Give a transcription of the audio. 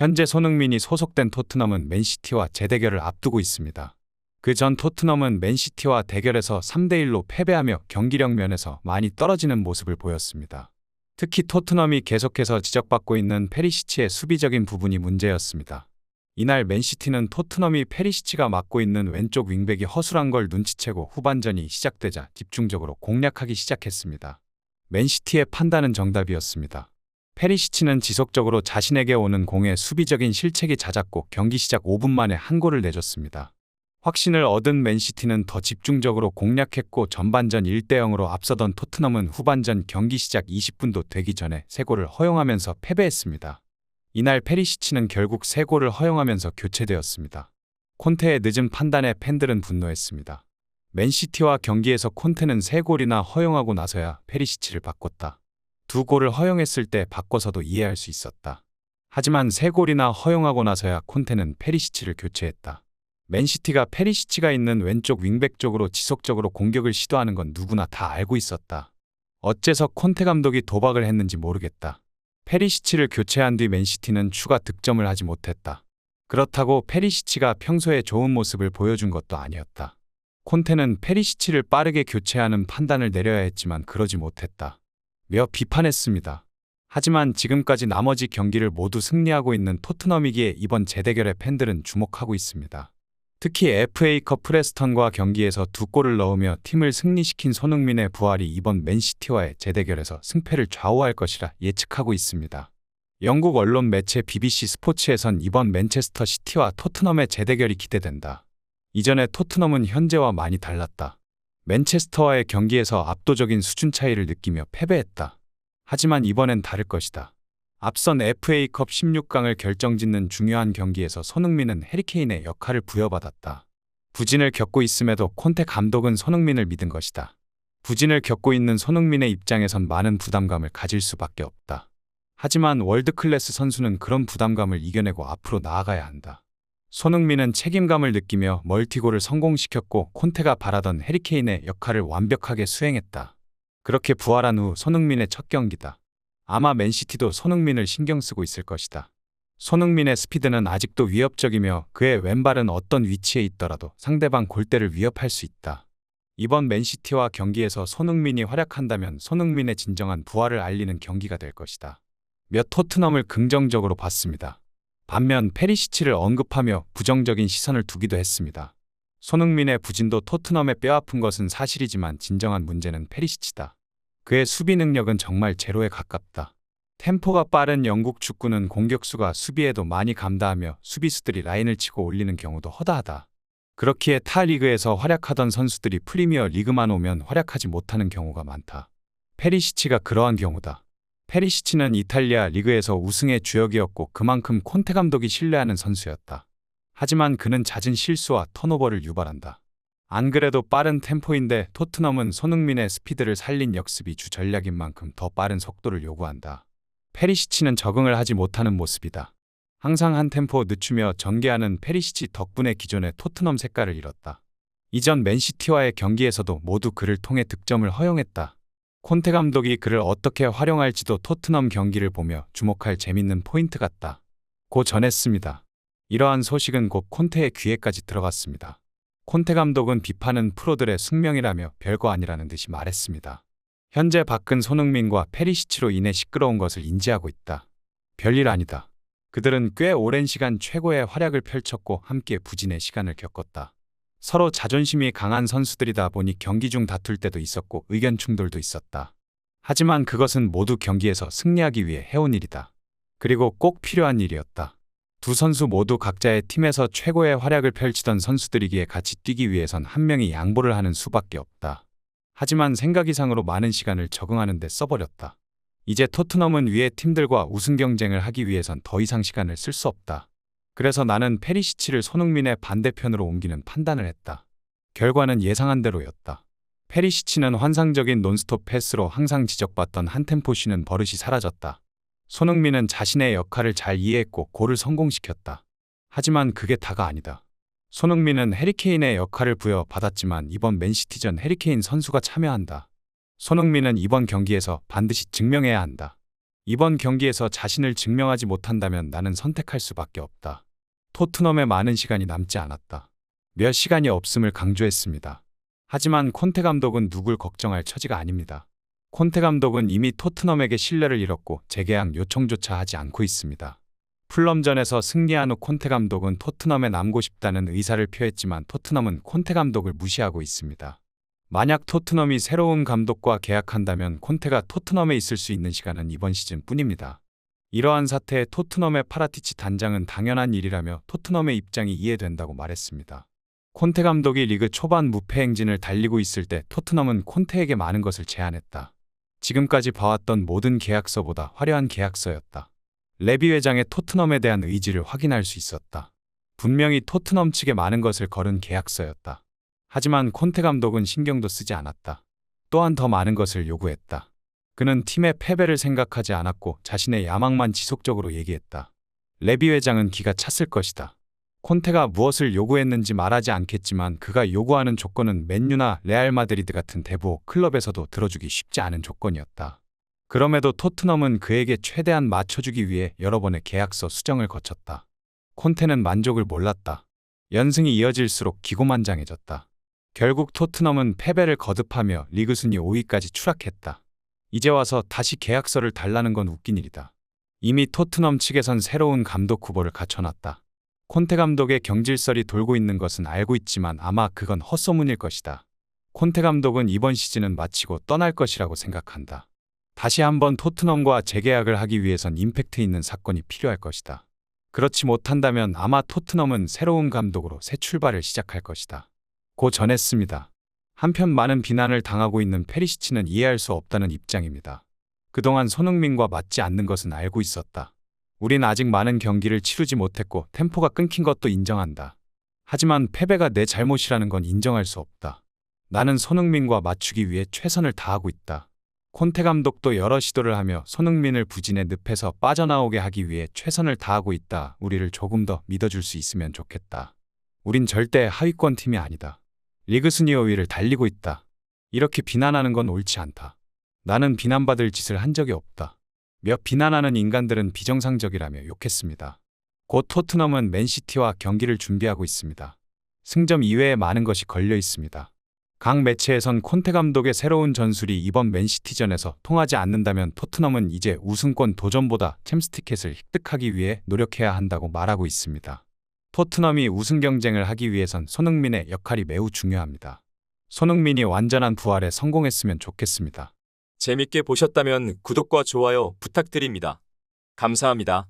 현재 손흥민이 소속된 토트넘은 맨시티와 재대결을 앞두고 있습니다. 그 전 토트넘은 맨시티와 대결에서 3대1로 패배하며 경기력 면에서 많이 떨어지는 모습을 보였습니다. 특히 토트넘이 계속해서 지적받고 있는 페리시치의 수비적인 부분이 문제였습니다. 이날 맨시티는 토트넘이 페리시치가 맡고 있는 왼쪽 윙백이 허술한 걸 눈치채고 후반전이 시작되자 집중적으로 공략하기 시작했습니다. 맨시티의 판단은 정답이었습니다. 페리시치는 지속적으로 자신에게 오는 공에 수비적인 실책이 잦았고 경기 시작 5분 만에 한 골을 내줬습니다. 확신을 얻은 맨시티는 더 집중적으로 공략했고 전반전 1대0으로 앞서던 토트넘은 후반전 경기 시작 20분도 되기 전에 3골을 허용하면서 패배했습니다. 이날 페리시치는 결국 3골을 허용하면서 교체되었습니다. 콘테의 늦은 판단에 팬들은 분노했습니다. 맨시티와 경기에서 콘테는 3골이나 허용하고 나서야 페리시치를 바꿨다. 2골을 허용했을 때 바꿔서도 이해할 수 있었다. 하지만 3골이나 허용하고 나서야 콘테는 페리시치를 교체했다. 맨시티가 페리시치가 있는 왼쪽 윙백 쪽으로 지속적으로 공격을 시도하는 건 누구나 다 알고 있었다. 어째서 콘테 감독이 도박을 했는지 모르겠다. 페리시치를 교체한 뒤 맨시티는 추가 득점을 하지 못했다. 그렇다고 페리시치가 평소에 좋은 모습을 보여준 것도 아니었다. 콘테는 페리시치를 빠르게 교체하는 판단을 내려야 했지만 그러지 못했다. 며 비판했습니다. 하지만 지금까지 나머지 경기를 모두 승리하고 있는 토트넘이기에 이번 재대결에 팬들은 주목하고 있습니다. 특히 FA컵 프레스턴과 경기에서 2골을 넣으며 팀을 승리시킨 손흥민의 부활이 이번 맨시티와의 재대결에서 승패를 좌우할 것이라 예측하고 있습니다. 영국 언론 매체 BBC 스포츠에선 이번 맨체스터 시티와 토트넘의 재대결이 기대된다. 이전에 토트넘은 현재와 많이 달랐다. 맨체스터와의 경기에서 압도적인 수준 차이를 느끼며 패배했다. 하지만 이번엔 다를 것이다. 앞선 FA컵 16강을 결정짓는 중요한 경기에서 손흥민은 해리케인의 역할을 부여받았다. 부진을 겪고 있음에도 콘테 감독은 손흥민을 믿은 것이다. 부진을 겪고 있는 손흥민의 입장에선 많은 부담감을 가질 수밖에 없다. 하지만 월드클래스 선수는 그런 부담감을 이겨내고 앞으로 나아가야 한다. 손흥민은 책임감을 느끼며 멀티골을 성공시켰고 콘테가 바라던 해리케인의 역할을 완벽하게 수행했다. 그렇게 부활한 후 손흥민의 첫 경기다. 아마 맨시티도 손흥민을 신경 쓰고 있을 것이다. 손흥민의 스피드는 아직도 위협적이며 그의 왼발은 어떤 위치에 있더라도 상대방 골대를 위협할 수 있다. 이번 맨시티와 경기에서 손흥민이 활약한다면 손흥민의 진정한 부활을 알리는 경기가 될 것이다. 몇 토트넘을 긍정적으로 봤습니다. 반면 페리시치를 언급하며 부정적인 시선을 두기도 했습니다. 손흥민의 부진도 토트넘에 뼈아픈 것은 사실이지만 진정한 문제는 페리시치다. 그의 수비 능력은 정말 제로에 가깝다. 템포가 빠른 영국 축구는 공격수가 수비에도 많이 감다하며 수비수들이 라인을 치고 올리는 경우도 허다하다. 그렇기에 타 리그에서 활약하던 선수들이 프리미어 리그만 오면 활약하지 못하는 경우가 많다. 페리시치가 그러한 경우다. 페리시치는 이탈리아 리그에서 우승의 주역이었고 그만큼 콘테 감독이 신뢰하는 선수였다. 하지만 그는 잦은 실수와 턴오버를 유발한다. 안 그래도 빠른 템포인데 토트넘은 손흥민의 스피드를 살린 역습이 주 전략인 만큼 더 빠른 속도를 요구한다. 페리시치는 적응을 하지 못하는 모습이다. 항상 한 템포 늦추며 전개하는 페리시치 덕분에 기존의 토트넘 색깔을 잃었다. 이전 맨시티와의 경기에서도 모두 그를 통해 득점을 허용했다. 콘테 감독이 그를 어떻게 활용할지도 토트넘 경기를 보며 주목할 재밌는 포인트 같다. 고 전했습니다. 이러한 소식은 곧 콘테의 귀에까지 들어갔습니다. 콘테 감독은 비판은 프로들의 숙명이라며 별거 아니라는 듯이 말했습니다. 현재 밖은 손흥민과 페리시치로 인해 시끄러운 것을 인지하고 있다. 별일 아니다. 그들은 꽤 오랜 시간 최고의 활약을 펼쳤고 함께 부진의 시간을 겪었다. 서로 자존심이 강한 선수들이다 보니 경기 중 다툴 때도 있었고 의견 충돌도 있었다. 하지만 그것은 모두 경기에서 승리하기 위해 해온 일이다. 그리고 꼭 필요한 일이었다. 두 선수 모두 각자의 팀에서 최고의 활약을 펼치던 선수들이기에 같이 뛰기 위해선 한 명이 양보를 하는 수밖에 없다. 하지만 생각 이상으로 많은 시간을 적응하는 데 써버렸다. 이제 토트넘은 위의 팀들과 우승 경쟁을 하기 위해선 더 이상 시간을 쓸 수 없다. 그래서 나는 페리시치를 손흥민의 반대편으로 옮기는 판단을 했다. 결과는 예상한 대로였다. 페리시치는 환상적인 논스톱 패스로 항상 지적받던 한 템포 쉬는 버릇이 사라졌다. 손흥민은 자신의 역할을 잘 이해했고 골을 성공시켰다. 하지만 그게 다가 아니다. 손흥민은 해리케인의 역할을 부여받았지만 이번 맨시티전 해리케인 선수가 참여한다. 손흥민은 이번 경기에서 반드시 증명해야 한다. 이번 경기에서 자신을 증명하지 못한다면 나는 선택할 수밖에 없다. 토트넘에 많은 시간이 남지 않았다. 몇 시간이 없음을 강조했습니다. 하지만 콘테 감독은 누굴 걱정할 처지가 아닙니다. 콘테 감독은 이미 토트넘에게 신뢰를 잃었고 재계약 요청조차 하지 않고 있습니다. 풀럼전에서 승리한 후 콘테 감독은 토트넘에 남고 싶다는 의사를 표했지만 토트넘은 콘테 감독을 무시하고 있습니다. 만약 토트넘이 새로운 감독과 계약한다면 콘테가 토트넘에 있을 수 있는 시간은 이번 시즌뿐입니다. 이러한 사태에 토트넘의 파라티치 단장은 당연한 일이라며 토트넘의 입장이 이해된다고 말했습니다. 콘테 감독이 리그 초반 무패 행진을 달리고 있을 때 토트넘은 콘테에게 많은 것을 제안했다. 지금까지 봐왔던 모든 계약서보다 화려한 계약서였다. 레비 회장의 토트넘에 대한 의지를 확인할 수 있었다. 분명히 토트넘 측에 많은 것을 걸은 계약서였다. 하지만 콘테 감독은 신경도 쓰지 않았다. 또한 더 많은 것을 요구했다. 그는 팀의 패배를 생각하지 않았고 자신의 야망만 지속적으로 얘기했다. 레비 회장은 기가 찼을 것이다. 콘테가 무엇을 요구했는지 말하지 않겠지만 그가 요구하는 조건은 맨유나 레알 마드리드 같은 대부호 클럽에서도 들어주기 쉽지 않은 조건이었다. 그럼에도 토트넘은 그에게 최대한 맞춰주기 위해 여러 번의 계약서 수정을 거쳤다. 콘테는 만족을 몰랐다. 연승이 이어질수록 기고만장해졌다. 결국 토트넘은 패배를 거듭하며 리그 순위 5위까지 추락했다. 이제 와서 다시 계약서를 달라는 건 웃긴 일이다. 이미 토트넘 측에선 새로운 감독 후보를 갖춰놨다. 콘테 감독의 경질설이 돌고 있는 것은 알고 있지만 아마 그건 헛소문일 것이다. 콘테 감독은 이번 시즌은 마치고 떠날 것이라고 생각한다. 다시 한번 토트넘과 재계약을 하기 위해선 임팩트 있는 사건이 필요할 것이다. 그렇지 못한다면 아마 토트넘은 새로운 감독으로 새 출발을 시작할 것이다. 고 전했습니다. 한편 많은 비난을 당하고 있는 페리시치는 이해할 수 없다는 입장입니다. 그동안 손흥민과 맞지 않는 것은 알고 있었다. 우린 아직 많은 경기를 치르지 못했고 템포가 끊긴 것도 인정한다. 하지만 패배가 내 잘못이라는 건 인정할 수 없다. 나는 손흥민과 맞추기 위해 최선을 다하고 있다. 콘테 감독도 여러 시도를 하며 손흥민을 부진의 늪에서 빠져나오게 하기 위해 최선을 다하고 있다. 우리를 조금 더 믿어줄 수 있으면 좋겠다. 우린 절대 하위권 팀이 아니다. 리그 순위 5위를 달리고 있다. 이렇게 비난하는 건 옳지 않다. 나는 비난받을 짓을 한 적이 없다. 몇 비난하는 인간들은 비정상적이라며 욕했습니다. 곧 토트넘은 맨시티와 경기를 준비하고 있습니다. 승점 이외에 많은 것이 걸려 있습니다. 각 매체에선 콘테 감독의 새로운 전술이 이번 맨시티전에서 통하지 않는다면 토트넘은 이제 우승권 도전보다 챔스 티켓을 획득하기 위해 노력해야 한다고 말하고 있습니다. 토트넘이 우승 경쟁을 하기 위해선 손흥민의 역할이 매우 중요합니다. 손흥민이 완전한 부활에 성공했으면 좋겠습니다. 재밌게 보셨다면 구독과 좋아요 부탁드립니다. 감사합니다.